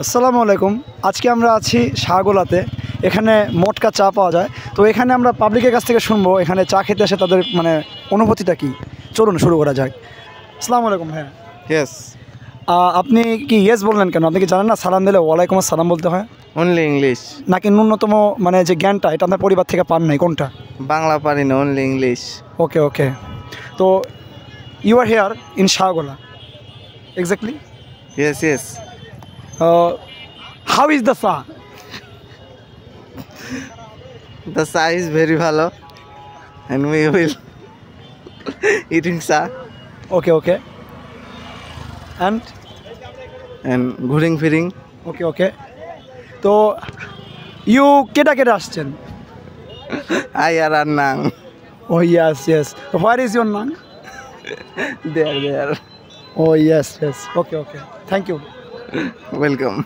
আসসালামু আলাইকুম। আজকে আমরা আছি শাহগোলাতে। এখানে মটকা চা পাওয়া যায়। তো এখানে আমরা পাবলিকের কাছ থেকে শুনবো এখানে চা খেতে এসে তাদের অনুভূতিটা কি। চলুন শুরু করা যাক। আসসালামু আলাইকুম ভাইয়া। Yes, আপনি কি ইয়েস বললেন কেন? আপনি কি জানেন না সালাম দিলে ওয়ালাইকুম আসসালাম বলতে হয়? only English. নাকি ন্যূনতম যে জ্ঞানটা এটা আপনার পরিবার থেকে পান নাই, কোনটা? বাংলা পারি না, only English. Okay okay. তো you are here in Shahgola exactly. Yes, yes. How is the cha? The chai is very ভালো and we will eating চা ওকে ওকে। And and ঘুরিং ফিরিং। Okay okay. তো ইউ কেটা কেটে আসছেন? I আর নাং। ও yes yes. Where is your naam? There. ও yes yes. Okay okay, thank you. Welcome.